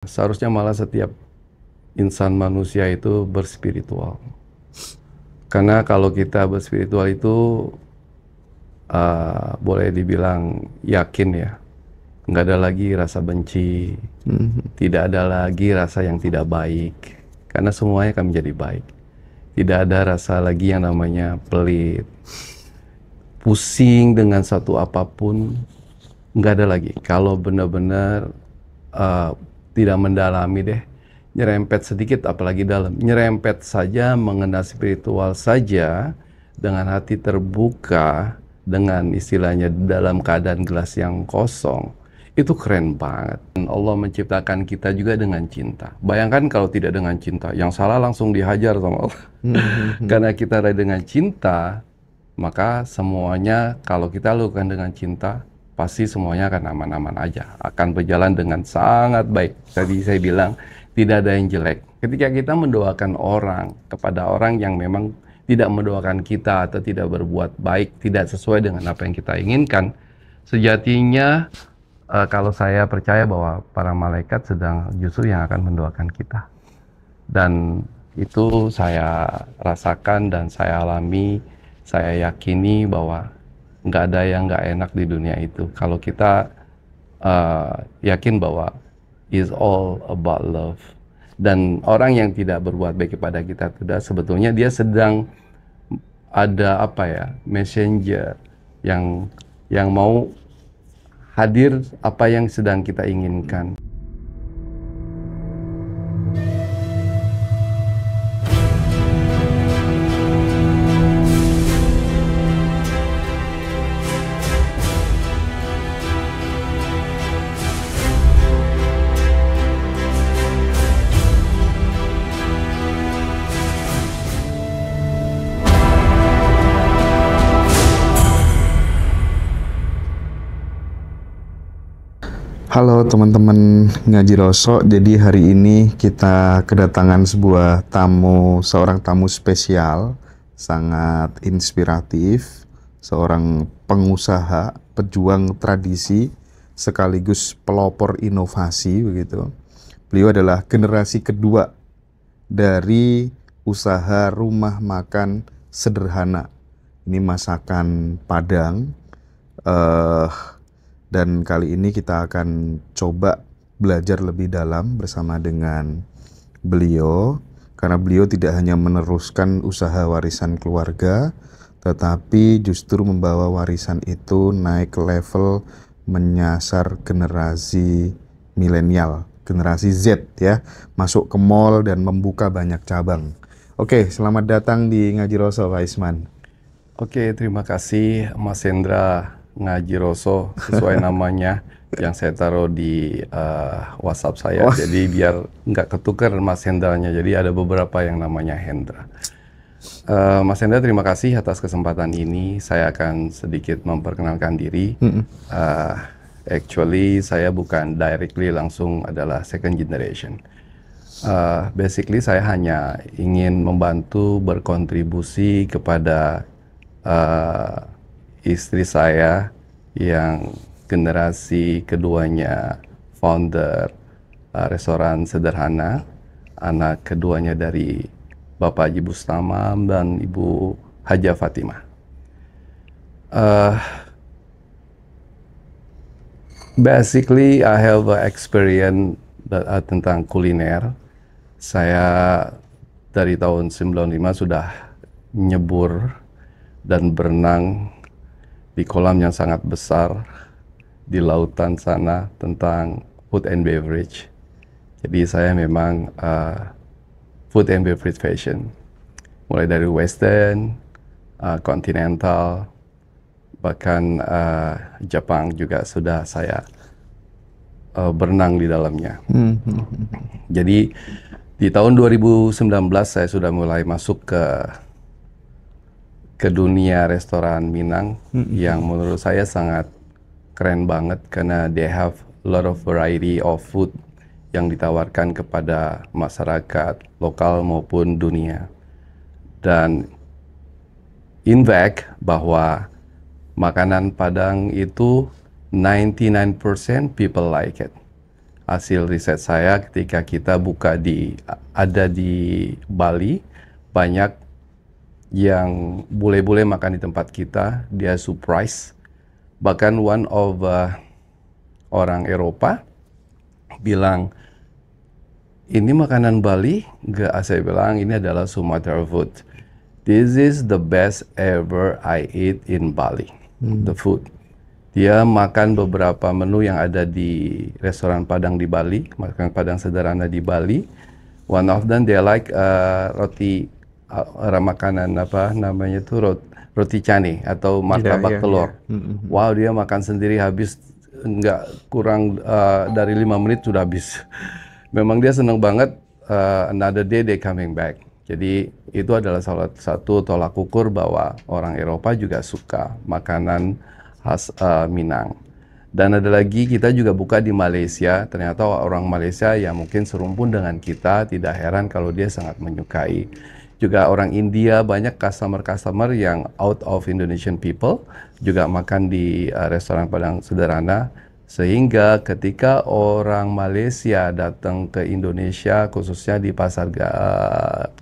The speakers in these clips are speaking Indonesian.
Seharusnya malah setiap insan manusia itu berspiritual. Karena kalau kita berspiritual itu boleh dibilang yakin ya, nggak ada lagi rasa benci, tidak ada lagi rasa yang tidak baik, karena semuanya akan menjadi baik. Tidak ada rasa lagi yang namanya pelit, pusing dengan satu apapun, nggak ada lagi. Kalau benar-benar uh, tidak mendalami deh, nyerempet sedikit, apalagi dalam, nyerempet saja mengenal spiritual saja, dengan hati terbuka, dengan istilahnya dalam keadaan gelas yang kosong, itu keren banget. Dan Allah menciptakan kita juga dengan cinta. Bayangkan kalau tidak dengan cinta, yang salah langsung dihajar sama Allah. Karena kita ada dengan cinta, maka semuanya kalau kita lakukan dengan cinta, pasti semuanya akan aman-aman aja, akan berjalan dengan sangat baik. Tadi saya bilang tidak ada yang jelek. Ketika kita mendoakan orang kepada orang yang memang tidak mendoakan kita atau tidak berbuat baik, tidak sesuai dengan apa yang kita inginkan, sejatinya kalau saya percaya bahwa para malaikat sedang justru yang akan mendoakan kita. Dan itu saya rasakan dan saya alami, saya yakini bahwa nggak ada yang nggak enak di dunia itu. Kalau kita yakin bahwa is all about love. Dan orang yang tidak berbuat baik kepada kita tidak, sebetulnya dia sedang ada apa ya, messenger yang mau hadir apa yang sedang kita inginkan. Halo teman-teman Ngaji Rosok. Jadi hari ini kita kedatangan seorang tamu spesial, sangat inspiratif, seorang pengusaha, pejuang tradisi, sekaligus pelopor inovasi begitu. Beliau adalah generasi kedua dari usaha rumah makan sederhana. Ini masakan Padang. Dan kali ini kita akan coba belajar lebih dalam bersama dengan beliau, karena beliau tidak hanya meneruskan usaha warisan keluarga, tetapi justru membawa warisan itu naik ke level menyasar generasi milenial, generasi Z ya, masuk ke mall dan membuka banyak cabang. Oke, selamat datang di Ngaji Roso, Pak Isman. Oke, terima kasih Mas Hendra Ngaji Roso, sesuai namanya yang saya taruh di WhatsApp saya. Jadi biar nggak ketukar Mas Hendranya, jadi ada beberapa yang namanya Hendra. Mas Hendra, terima kasih atas kesempatan ini. Saya akan sedikit memperkenalkan diri. Actually saya bukan directly langsung adalah second generation. Basically saya hanya ingin membantu berkontribusi kepada istri saya yang generasi keduanya founder restoran sederhana, anak keduanya dari Bapak Haji Bustamam dan Ibu Haja Fatimah. Basically I have experience tentang kuliner. Saya dari tahun 95 sudah nyebur dan berenang di kolam yang sangat besar di lautan sana tentang food and beverage. Jadi saya memang food and beverage fashion, mulai dari western, continental, bahkan Jepang juga sudah saya berenang di dalamnya. Jadi di tahun 2019 saya sudah mulai masuk ke dunia restoran Minang, yang menurut saya sangat keren banget karena they have a lot of variety of food yang ditawarkan kepada masyarakat lokal maupun dunia. Dan in fact bahwa makanan Padang itu 99% people like it. hasil riset saya ketika kita ada di Bali, banyak yang bule-bule makan di tempat kita, dia surprise. Bahkan one of orang Eropa bilang, ini makanan Bali? Enggak, saya bilang ini adalah Sumatra food. This is the best ever I eat in Bali, the food. Dia makan beberapa menu yang ada di restoran Padang di Bali, makan Padang sederhana di Bali. One of them they like roti, makanan apa namanya itu roti cane atau martabak telur. Wow, dia makan sendiri habis nggak kurang dari 5 menit sudah habis. Memang dia senang banget. Another day they coming back. Jadi itu adalah salah satu tolak ukur bahwa orang Eropa juga suka makanan khas Minang. Dan ada lagi, kita juga buka di Malaysia. Ternyata orang Malaysia yang mungkin serumpun dengan kita, tidak heran kalau dia sangat menyukai. Juga orang India, banyak customer-customer yang out of Indonesian people juga makan di restoran Padang sederhana. Sehingga ketika orang Malaysia datang ke Indonesia, khususnya di pasar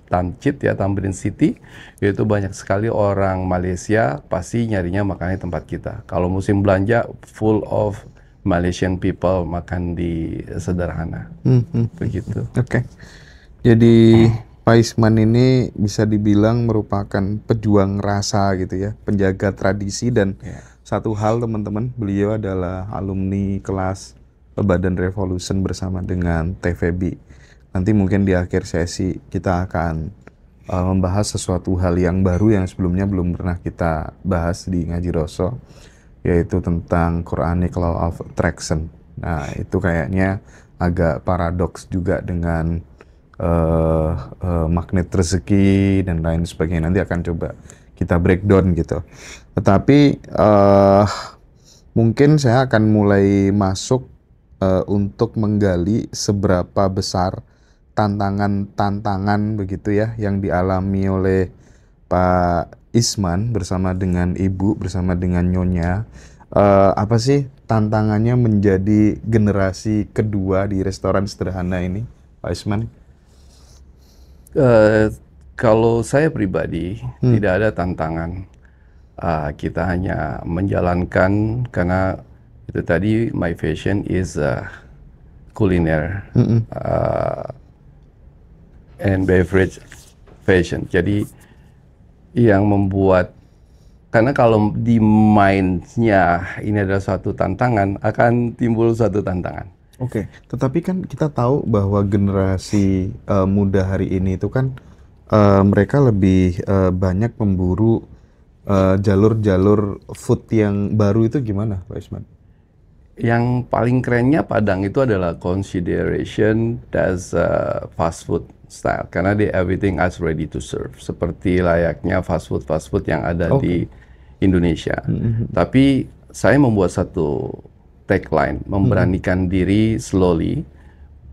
Tamcit ya, Tamrin City, itu banyak sekali orang Malaysia pasti nyarinya makannya tempat kita. Kalau musim belanja, full of Malaysian people makan di sederhana. Begitu. Oke. Jadi Pak Isman ini bisa dibilang merupakan pejuang rasa gitu ya, penjaga tradisi dan satu hal teman-teman, beliau adalah alumni kelas Badan Revolution bersama dengan TVB. Nanti mungkin di akhir sesi kita akan membahas sesuatu hal yang baru yang sebelumnya belum pernah kita bahas di Ngaji Roso, yaitu tentang Quranic Law of Attraction. Nah, itu kayaknya agak paradoks juga dengan magnet rezeki dan lain sebagainya. Nanti akan coba kita breakdown gitu. Tetapi mungkin saya akan mulai masuk untuk menggali seberapa besar tantangan begitu ya yang dialami oleh Pak Isman bersama dengan Ibu, bersama dengan Nyonya. Apa sih tantangannya menjadi generasi kedua di restoran sederhana ini, Pak Isman? Kalau saya pribadi tidak ada tantangan. Kita hanya menjalankan, karena itu tadi my passion is culinaire and beverage fashion. Jadi yang membuat, karena kalau di mind-nya ini adalah suatu tantangan, akan timbul suatu tantangan. Oke, tetapi kan kita tahu bahwa generasi muda hari ini itu kan mereka lebih banyak memburu jalur-jalur food yang baru. Itu gimana, Pak Isman? Yang paling kerennya Padang itu adalah consideration as fast food style, karena everything is ready to serve, seperti layaknya fast food yang ada di Indonesia. Tapi saya membuat satu tagline, memberanikan diri slowly,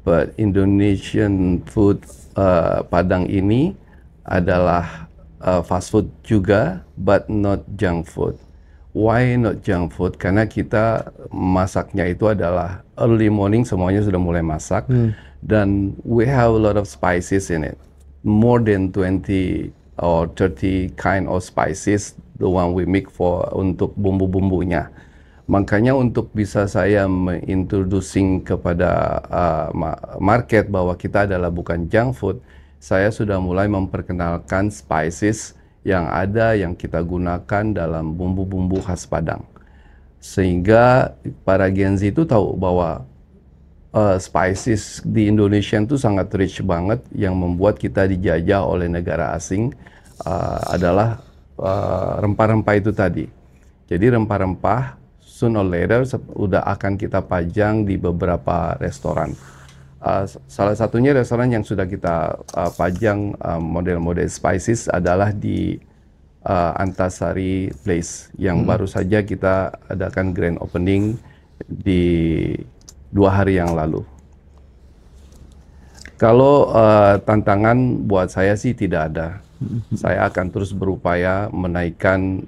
but Indonesian food Padang ini adalah fast food juga, but not junk food. Why not junk food? Karena kita masaknya itu adalah early morning, semuanya sudah mulai masak, dan we have a lot of spices in it. More than 20 or 30 kind of spices, the one we make untuk bumbu-bumbunya. Makanya untuk bisa saya mengintroducing kepada market bahwa kita adalah bukan junk food, saya sudah mulai memperkenalkan spices yang ada yang kita gunakan dalam bumbu-bumbu khas Padang. Sehingga para Gen Z itu tahu bahwa spices di Indonesia itu sangat rich banget, yang membuat kita dijajah oleh negara asing adalah rempah-rempah itu tadi. Jadi rempah-rempah sooner or later udah akan kita pajang di beberapa restoran. Salah satunya restoran yang sudah kita pajang model-model spices adalah di Antasari Place, yang baru saja kita adakan grand opening di 2 hari yang lalu. Kalau tantangan buat saya sih tidak ada. Saya akan terus berupaya menaikkan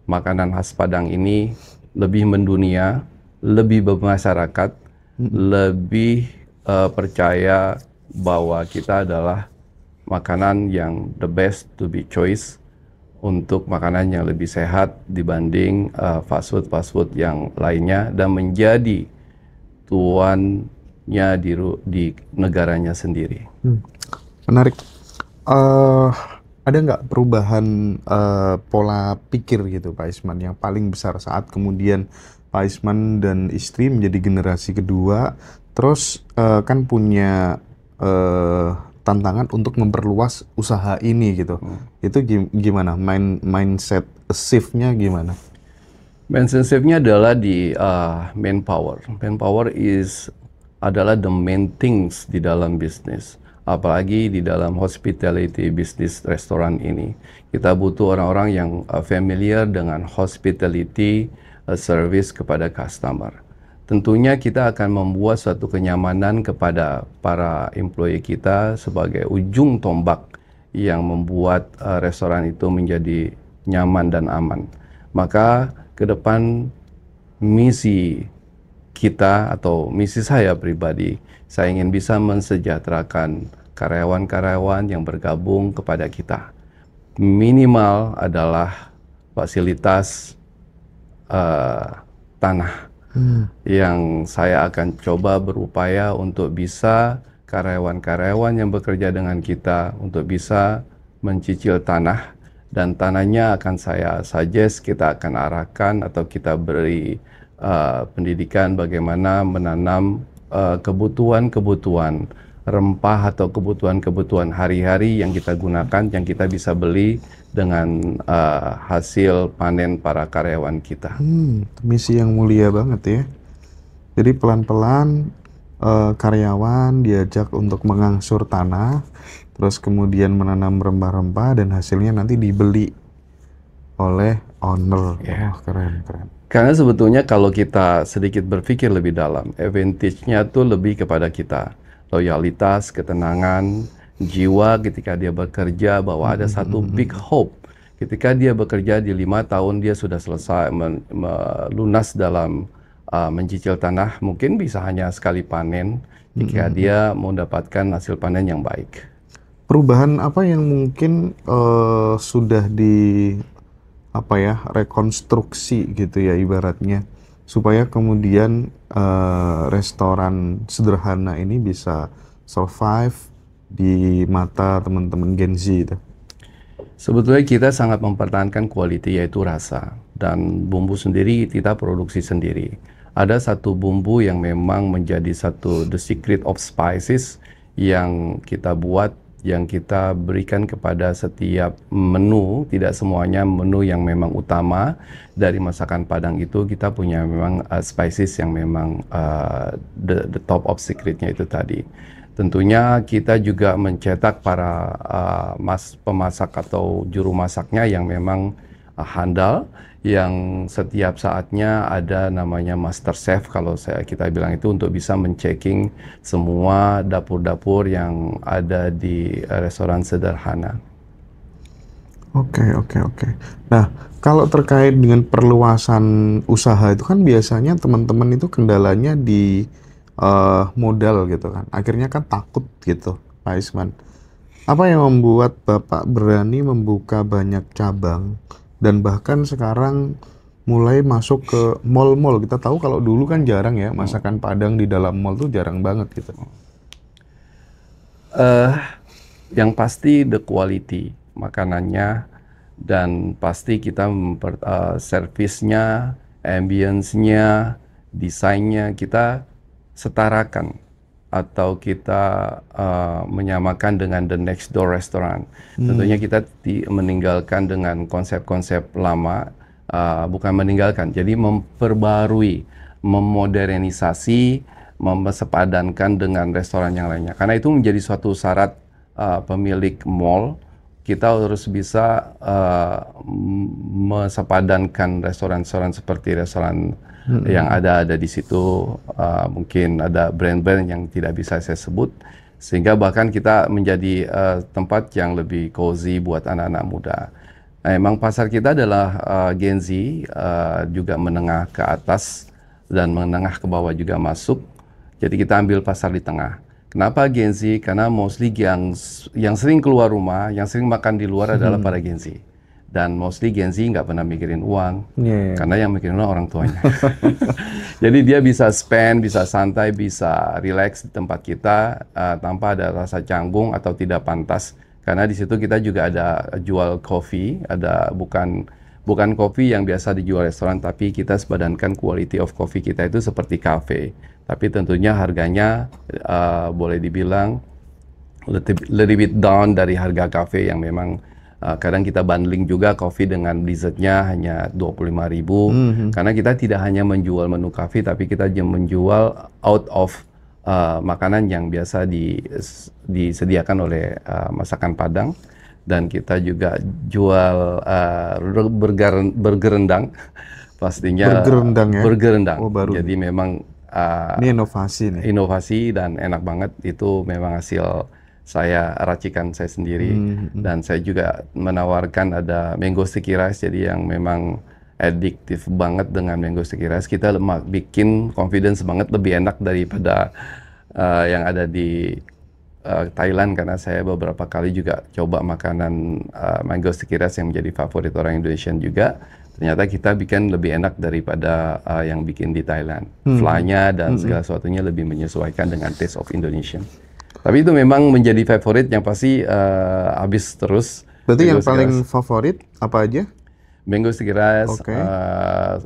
makanan khas Padang ini lebih mendunia, lebih bermasyarakat, lebih percaya bahwa kita adalah makanan yang the best to be choice untuk makanan yang lebih sehat dibanding fast food yang lainnya, dan menjadi tuannya di negaranya sendiri. Menarik. Ada nggak perubahan pola pikir gitu Pak Isman yang paling besar saat kemudian Pak Isman dan istri menjadi generasi kedua, terus kan punya tantangan untuk memperluas usaha ini gitu. Itu gimana? Mindset shift-nya gimana? Mindset shift-nya adalah di manpower. Manpower adalah the main things di dalam bisnis. Apalagi di dalam hospitality bisnis restoran ini. Kita butuh orang-orang yang familiar dengan hospitality service kepada customer. Tentunya kita akan membuat suatu kenyamanan kepada para employee kita sebagai ujung tombak yang membuat restoran itu menjadi nyaman dan aman. Maka ke depan misi kita atau misi saya pribadi, saya ingin bisa mensejahterakan karyawan-karyawan yang bergabung kepada kita. Minimal adalah fasilitas tanah. Yang saya akan coba berupaya untuk bisa karyawan-karyawan yang bekerja dengan kita untuk bisa mencicil tanah, dan tanahnya akan saya suggest, kita akan arahkan atau kita beri pendidikan bagaimana menanam kebutuhan-kebutuhan rempah atau kebutuhan-kebutuhan hari-hari yang kita gunakan, yang kita bisa beli dengan hasil panen para karyawan kita. Misi yang mulia banget ya. Jadi pelan-pelan karyawan diajak untuk mengangsur tanah, terus kemudian menanam rempah-rempah dan hasilnya nanti dibeli oleh owner. Yeah. Keren. Karena sebetulnya kalau kita sedikit berpikir lebih dalam, advantage-nya tuh lebih kepada kita. Loyalitas, ketenangan, jiwa ketika dia bekerja, bahwa ada satu big hope. Ketika dia bekerja di 5 tahun, dia sudah selesai lunas dalam mencicil tanah, mungkin bisa hanya sekali panen jika dia mendapatkan hasil panen yang baik. Perubahan apa yang mungkin sudah rekonstruksi gitu ya ibaratnya, supaya kemudian restoran sederhana ini bisa survive di mata teman-teman Gen Z itu? Sebetulnya kita sangat mempertahankan quality, yaitu rasa, dan bumbu sendiri kita produksi sendiri. Ada satu bumbu yang memang menjadi the secret of spices yang kita buat, yang kita berikan kepada setiap menu. Tidak semuanya menu yang memang utama dari masakan Padang itu kita punya memang spices yang memang the top of secretnya itu tadi. Tentunya kita juga mencetak para pemasak atau juru masaknya yang memang handal, yang setiap saatnya ada namanya master chef kalau kita bilang itu, untuk bisa mencekking semua dapur-dapur yang ada di restoran sederhana. Oke. Nah, kalau terkait dengan perluasan usaha itu kan biasanya teman-teman itu kendalanya di modal gitu kan. Akhirnya kan takut gitu, Pak Isman. Apa yang membuat Bapak berani membuka banyak cabang dan bahkan sekarang mulai masuk ke mall-mall? Kita tahu kalau dulu kan jarang ya masakan Padang di dalam mall tuh jarang banget gitu. Yang pasti the quality makanannya, dan pasti kita servisnya, ambience-nya, desainnya kita setarakan atau kita menyamakan dengan the next door restaurant. Tentunya kita meninggalkan dengan konsep-konsep lama, bukan meninggalkan, jadi memperbarui, memodernisasi, sepadankan dengan restoran yang lainnya. Karena itu menjadi suatu syarat pemilik mall, kita harus bisa sepadankan restoran-restoran seperti restoran yang ada di situ. Mungkin ada brand-brand yang tidak bisa saya sebut, sehingga bahkan kita menjadi tempat yang lebih cozy buat anak-anak muda. Nah, emang pasar kita adalah Gen Z, juga menengah ke atas dan menengah ke bawah juga masuk. Jadi kita ambil pasar di tengah. Kenapa Gen Z? Karena mostly yang sering keluar rumah, yang sering makan di luar adalah para Gen Z. Dan mostly Gen Z nggak pernah mikirin uang, karena yang mikirin uang orang tuanya. Jadi dia bisa spend, bisa santai, bisa relax di tempat kita tanpa ada rasa canggung atau tidak pantas. Karena di situ kita juga ada jual kopi, ada bukan kopi yang biasa dijual restoran, tapi kita sepadankan quality of coffee kita itu seperti cafe. Tapi tentunya harganya boleh dibilang little bit down dari harga cafe yang memang kadang kita bundling juga kopi dengan dessertnya hanya 25.000. Karena kita tidak hanya menjual menu cafe, tapi kita menjual out of makanan yang biasa disediakan oleh masakan Padang. Dan kita juga jual burger rendang, pastinya Burger rendang ya? burger rendang. Oh, baru. Jadi memang Ini inovasi nih. inovasi dan enak banget. Itu memang hasil racikan saya sendiri. Dan saya juga menawarkan ada mango sticky rice, jadi yang memang addictive banget dengan mango sticky rice. Kita bikin confidence banget lebih enak daripada yang ada di Thailand, karena saya beberapa kali juga coba makanan mango sticky rice yang menjadi favorit orang Indonesia juga. Ternyata kita bikin lebih enak daripada yang bikin di Thailand. Fly-nya dan segala sesuatunya lebih menyesuaikan dengan taste of Indonesian. Tapi itu memang menjadi favorit yang pasti habis terus. Berarti yang paling favorit apa aja? Mango sticky rice,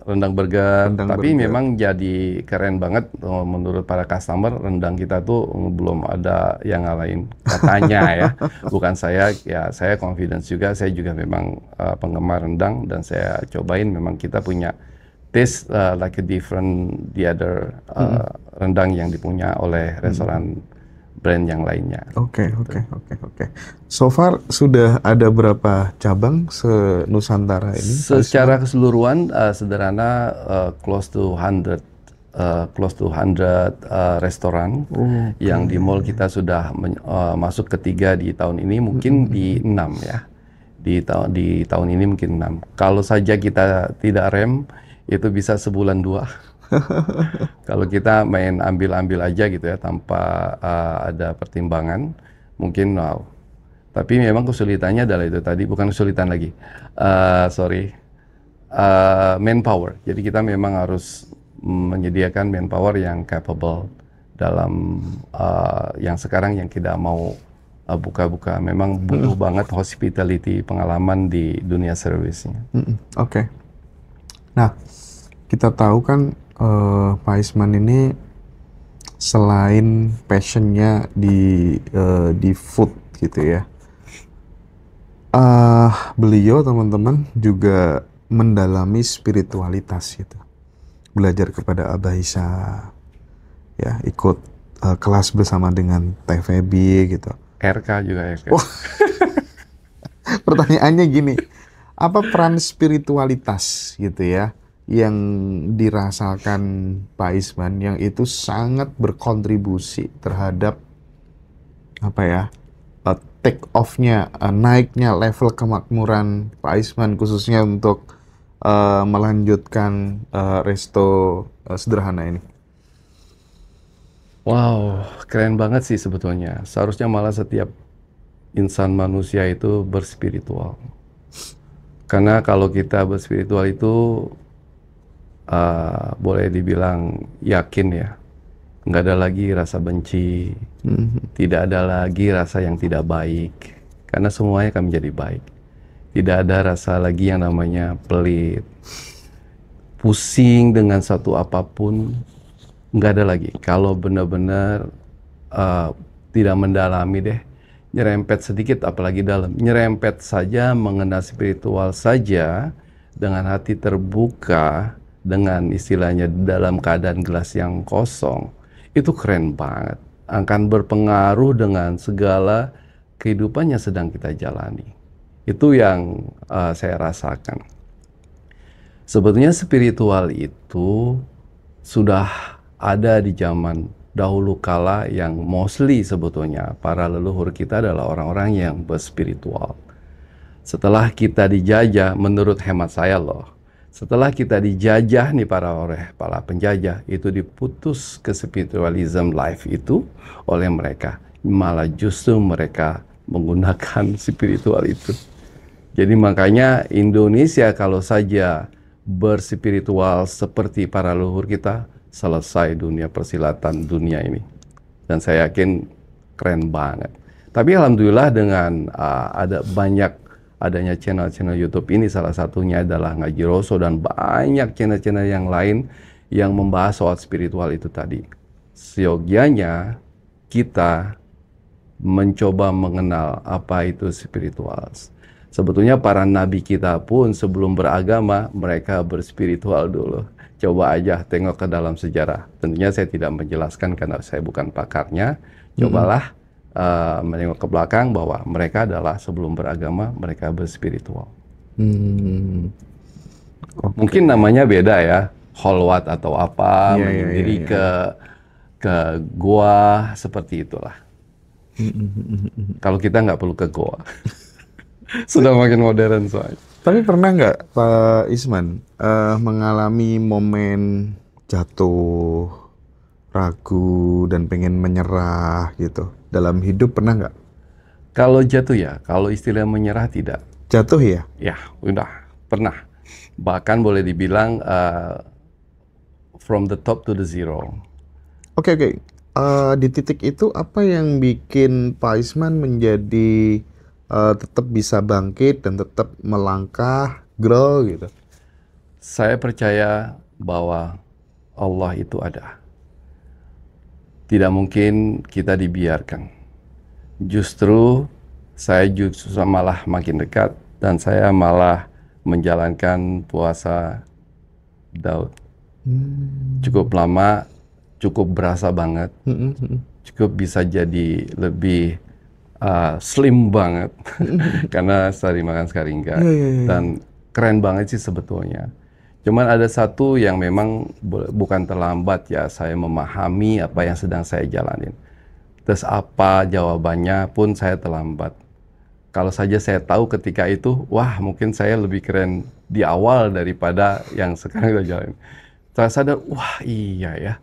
rendang burger. Tapi burger. memang jadi keren banget menurut para customer. Rendang kita tuh belum ada yang ngalahin katanya ya. Bukan saya, ya saya confidence juga. Saya juga memang penggemar rendang dan saya cobain. Memang kita punya taste like a different the other rendang yang dipunya oleh restoran brand yang lainnya. Oke. So far sudah ada berapa cabang se-Nusantara ini? Secara keseluruhan sederhana close to 100 restoran yang di mall kita sudah masuk ketiga di tahun ini, mungkin di 6 ya. Di tahun ini mungkin 6. Kalau saja kita tidak rem, itu bisa sebulan 2. Kalau kita main ambil-ambil aja gitu ya, tanpa ada pertimbangan, mungkin wow. Tapi memang kesulitannya adalah itu tadi, bukan kesulitan lagi, manpower. Jadi kita memang harus menyediakan manpower yang capable dalam yang sekarang yang tidak mau buka-buka. Memang butuh banget hospitality, pengalaman di dunia servisnya. Oke. Nah, kita tahu kan Pak Isman ini selain passionnya di food gitu ya, beliau teman-teman juga mendalami spiritualitas gitu, belajar kepada Abah Isa, ya ikut kelas bersama dengan Teh Feby gitu. RK juga ya. Pertanyaannya gini, apa peran spiritualitas gitu ya yang dirasakan Pak Isman yang itu sangat berkontribusi terhadap apa ya, take off-nya, naiknya level kemakmuran Pak Isman khususnya untuk melanjutkan resto sederhana ini? Wow, keren banget sih sebetulnya. Seharusnya malah setiap insan manusia itu berspiritual. Karena kalau kita berspiritual itu boleh dibilang yakin ya, nggak ada lagi rasa benci, tidak ada lagi rasa yang tidak baik, karena semuanya akan menjadi baik. Tidak ada rasa lagi yang namanya pelit, pusing dengan satu apapun, nggak ada lagi. Kalau benar-benar tidak mendalami deh, nyerempet sedikit, apalagi dalam, nyerempet saja mengenal spiritual saja, dengan hati terbuka, dengan istilahnya dalam keadaan gelas yang kosong, itu keren banget. Akan berpengaruh dengan segala kehidupan yang sedang kita jalani. Itu yang saya rasakan. Sebetulnya spiritual itu sudah ada di zaman dahulu kala, yang mostly sebetulnya para leluhur kita adalah orang-orang yang berspiritual. Setelah kita dijajah, menurut hemat saya loh, Setelah kita dijajah nih oleh para penjajah, itu diputus ke spiritualism life itu oleh mereka. Malah justru mereka menggunakan spiritual itu. Jadi makanya Indonesia kalau saja berspiritual seperti para leluhur kita, selesai dunia persilatan dunia ini. Dan saya yakin keren banget. Tapi alhamdulillah dengan adanya channel-channel YouTube ini, salah satunya adalah Ngaji Roso dan banyak channel-channel yang lain yang membahas soal spiritual itu tadi. Seyogianya kita mencoba mengenal apa itu spiritual. Sebetulnya para nabi kita pun sebelum beragama, mereka berspiritual dulu. Coba aja tengok ke dalam sejarah. Tentunya saya tidak menjelaskan karena saya bukan pakarnya. Cobalah menengok ke belakang bahwa mereka adalah sebelum beragama, mereka berspiritual. Mungkin namanya beda ya, kholwat atau apa, menyendiri ke goa, seperti itulah. Kalau kita nggak perlu ke goa. Sudah makin modern soalnya. Tapi pernah nggak Pak Isman mengalami momen jatuh, ragu, dan pengen menyerah gitu? Dalam hidup pernah nggak? Kalau jatuh ya, kalau istilah menyerah tidak. Jatuh ya? Ya, udah pernah. Bahkan boleh dibilang from the top to the zero. Oke. Di titik itu apa yang bikin Pak Isman menjadi tetap bisa bangkit dan tetap melangkah, grow gitu? Saya percaya bahwa Allah itu ada. Tidak mungkin kita dibiarkan. Justru saya malah makin dekat dan saya malah menjalankan puasa Daud. Cukup lama, cukup berasa banget, cukup bisa jadi lebih slim banget karena sekali makan sekali enggak. Dan keren banget sih sebetulnya. Cuman ada satu yang memang bukan terlambat ya, saya memahami apa yang sedang saya jalanin. Terus apa jawabannya pun saya terlambat. Kalau saja saya tahu ketika itu, wah mungkin saya lebih keren di awal daripada yang sekarang kita jalanin. Saya sadar, wah iya ya,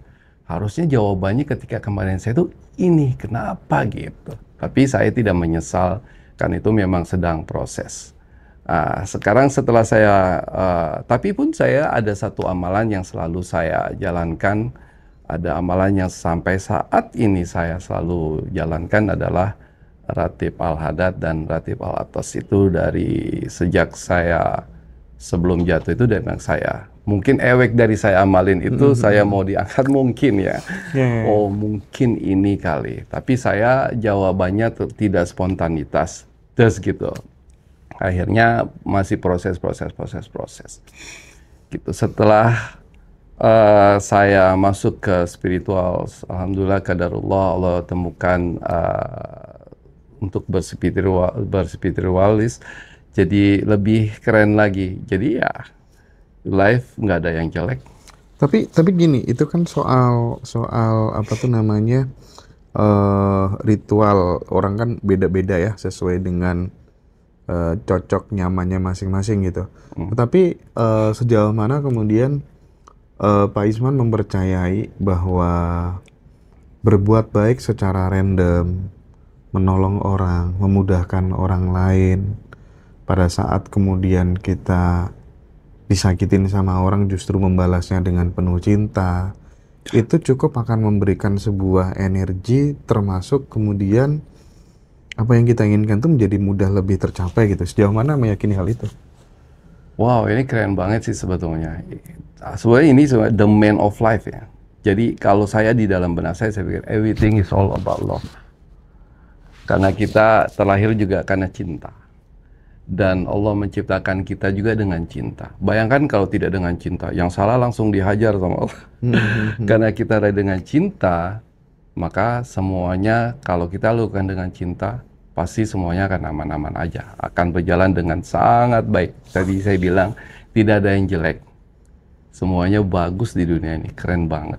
harusnya jawabannya ketika kemarin saya tuh ini, kenapa gitu. Tapi saya tidak menyesal, karena itu memang sedang proses. Sekarang setelah saya, tapi pun saya ada satu amalan yang selalu saya jalankan. Ada amalan yang sampai saat ini saya selalu jalankan adalah Ratib Al-Hadad dan Ratib Al-Atas. Itu dari sejak saya sebelum jatuh itu memang saya. Mungkin ewek dari saya amalin itu saya mau diangkat mungkin ya. Oh mungkin ini kali. Tapi saya jawabannya tidak spontanitas. Terus gitu. Akhirnya masih proses. Gitu. Setelah saya masuk ke spiritual, alhamdulillah qadarullah Allah temukan untuk berspiritualis. Jadi lebih keren lagi. Jadi ya life nggak ada yang jelek. Tapi gini, itu kan soal apa tuh namanya ritual orang kan beda-beda ya sesuai dengan cocok nyamannya masing-masing gitu. Tetapi sejauh mana kemudian Pak Isman mempercayai bahwa berbuat baik secara random, menolong orang, memudahkan orang lain, pada saat kemudian kita disakitin sama orang justru membalasnya dengan penuh cinta, itu cukup akan memberikan sebuah energi, termasuk kemudian apa yang kita inginkan itu menjadi mudah lebih tercapai gitu. Sejauh mana meyakini hal itu? Wow, ini keren banget sih sebetulnya. Sebenarnya ini the main of life ya. Jadi kalau saya di dalam benak saya pikir everything is all about love. Karena kita terlahir juga karena cinta. Dan Allah menciptakan kita juga dengan cinta. Bayangkan kalau tidak dengan cinta, yang salah langsung dihajar sama Allah. Karena kita ada dengan cinta, maka semuanya kalau kita lakukan dengan cinta, pasti semuanya akan aman-aman aja. Akan berjalan dengan sangat baik. Tadi saya bilang, tidak ada yang jelek. Semuanya bagus di dunia ini, keren banget.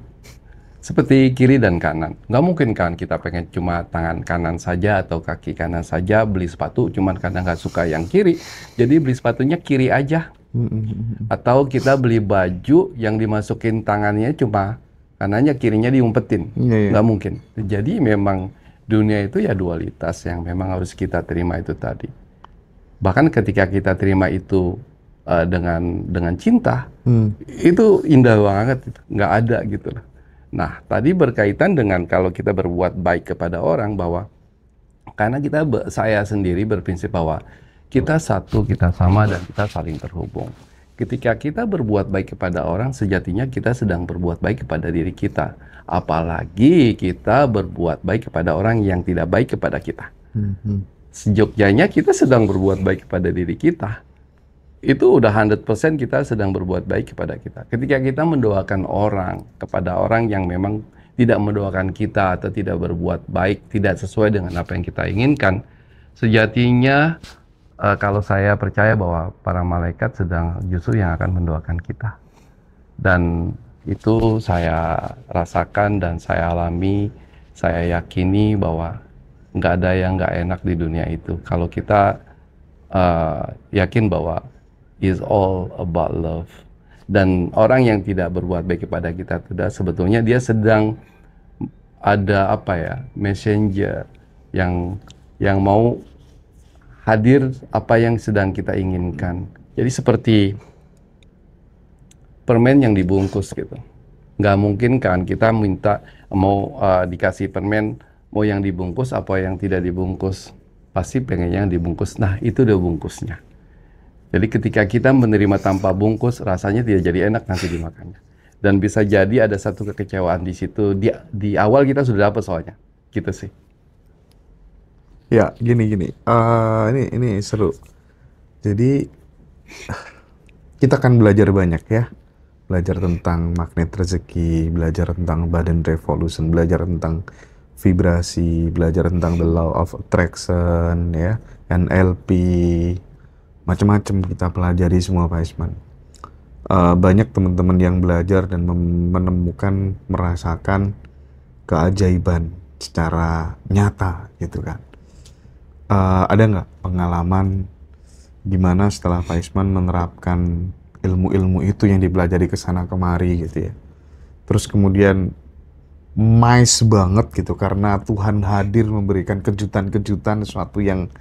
Seperti kiri dan kanan. Nggak mungkin kan kita pengen cuma tangan kanan saja atau kaki kanan saja, beli sepatu cuman karena nggak suka yang kiri. Jadi beli sepatunya kiri aja. Atau kita beli baju yang dimasukin tangannya cuma kanannya, kirinya diumpetin. Iya, iya. Nggak mungkin. Jadi memang dunia itu ya dualitas yang memang harus kita terima itu tadi. Bahkan ketika kita terima itu dengan cinta, itu indah banget, nggak ada gitu loh. Nah, tadi berkaitan dengan kalau kita berbuat baik kepada orang, bahwa karena saya sendiri berprinsip bahwa kita satu, kita sama, dan kita saling terhubung. Ketika kita berbuat baik kepada orang, sejatinya kita sedang berbuat baik kepada diri kita. Apalagi kita berbuat baik kepada orang yang tidak baik kepada kita. Sejogjanya kita sedang berbuat baik kepada diri kita. Itu udah 100% kita sedang berbuat baik kepada kita. Ketika kita mendoakan orang kepada orang yang memang tidak mendoakan kita atau tidak berbuat baik, tidak sesuai dengan apa yang kita inginkan, sejatinya kalau saya percaya bahwa para malaikat sedang justru yang akan mendoakan kita. Dan itu saya rasakan dan saya alami, saya yakini bahwa nggak ada yang nggak enak di dunia itu. Kalau kita yakin bahwa is all about love. Dan orang yang tidak berbuat baik kepada kita, sebetulnya dia sedang ada messenger yang mau hadir apa yang sedang kita inginkan. Jadi seperti permen yang dibungkus gitu. Nggak mungkin kan kita minta mau dikasih permen, mau yang dibungkus apa yang tidak dibungkus. Pasti pengennya yang dibungkus. Nah, itu udah bungkusnya. Jadi ketika kita menerima tanpa bungkus, rasanya tidak jadi enak nanti dimakannya. Dan bisa jadi ada satu kekecewaan di situ. Di awal kita sudah dapat soalnya. Gitu sih. Ya, gini. Ini seru. Jadi kita akan belajar banyak ya. Belajar tentang magnet rezeki, belajar tentang badan revolution, belajar tentang vibrasi, belajar tentang the law of attraction, ya, NLP, macam-macam kita pelajari semua Pak Isman. Banyak teman-teman yang belajar dan menemukan, merasakan keajaiban secara nyata gitu kan. Ada nggak pengalaman gimana setelah Pak Isman menerapkan ilmu-ilmu itu yang dipelajari kesana kemari gitu ya, terus kemudian nice banget gitu karena Tuhan hadir memberikan kejutan-kejutan, sesuatu yang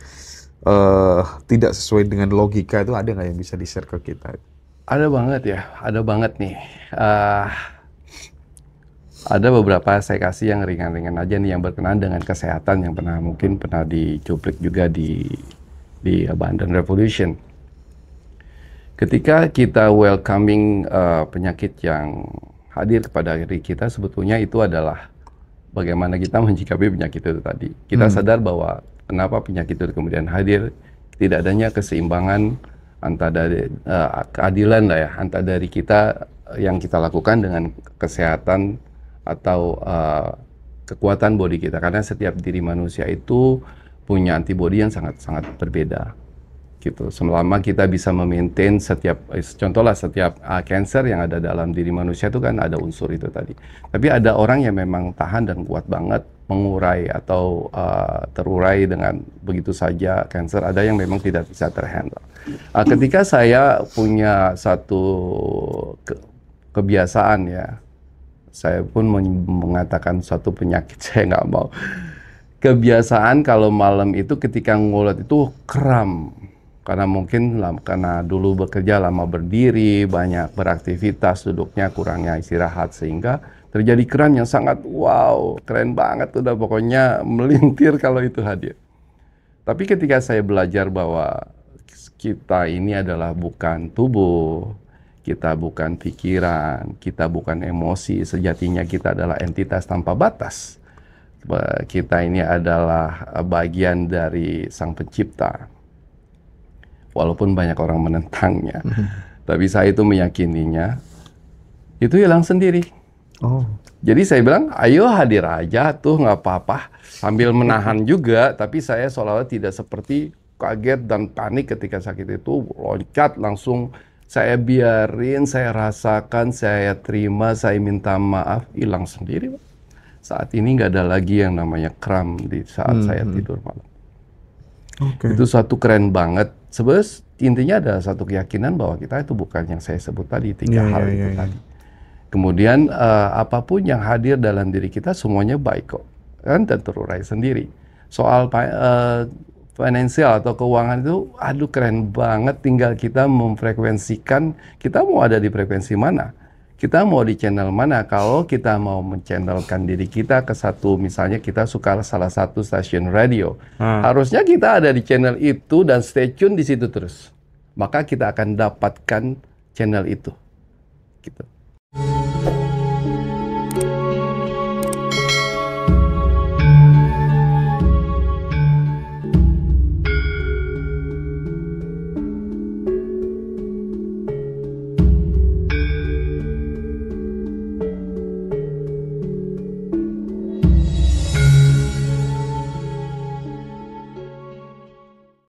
tidak sesuai dengan logika, itu ada nggak yang bisa di-share ke kita? Ada banget ya, ada banget nih. Ada beberapa saya kasih yang ringan-ringan aja nih, yang berkenaan dengan kesehatan, yang mungkin pernah dicuplik juga di Abundant Revolution. Ketika kita welcoming penyakit yang hadir kepada diri kita, sebetulnya itu adalah bagaimana kita menyikapi penyakit itu tadi. Kita sadar bahwa kenapa penyakit itu kemudian hadir, tidak adanya keseimbangan antara keadilan lah ya, antara dari kita yang kita lakukan dengan kesehatan atau kekuatan bodi kita. Karena setiap diri manusia itu punya antibodi yang sangat-sangat berbeda. Gitu. Selama kita bisa memaintain setiap cancer yang ada dalam diri manusia itu kan ada unsur itu tadi. Tapi ada orang yang memang tahan dan kuat banget mengurai atau terurai dengan begitu saja cancer. Ada yang memang tidak bisa terhandle. Ketika saya punya satu kebiasaan ya, saya pun mengatakan suatu penyakit, saya nggak mau. Kebiasaan kalau malam itu ketika ngulet itu kram. Karena mungkin karena dulu bekerja lama berdiri, banyak beraktivitas, duduknya kurangnya istirahat, sehingga terjadi kram yang sangat wow, keren banget, udah pokoknya melintir kalau itu hadir. Tapi ketika saya belajar bahwa kita ini adalah bukan tubuh, kita bukan pikiran, kita bukan emosi, sejatinya kita adalah entitas tanpa batas. Kita ini adalah bagian dari Sang Pencipta. Walaupun banyak orang menentangnya, tapi saya itu meyakininya, itu hilang sendiri. Oh. Jadi saya bilang, ayo hadir aja tuh, nggak apa-apa. Sambil menahan juga, tapi saya seolah-olah tidak seperti kaget dan panik ketika sakit itu, loncat langsung. Saya biarin, saya rasakan, saya terima, saya minta maaf, hilang sendiri. Saat ini nggak ada lagi yang namanya kram di saat saya tidur malam. Okay. Itu suatu keren banget. Sebenarnya intinya ada satu keyakinan bahwa kita itu bukan yang saya sebut tadi, tiga hal itu tadi. Kemudian apapun yang hadir dalam diri kita semuanya baik kok, kan dan terurai sendiri. Soal finansial atau keuangan itu, aduh keren banget, tinggal kita memfrekuensikan kita mau ada di frekuensi mana, kita mau di channel mana. Kalau kita mau menchannelkan diri kita ke satu, misalnya kita suka salah satu stasiun radio, harusnya kita ada di channel itu dan stay tune di situ terus. Maka kita akan dapatkan channel itu. Gitu.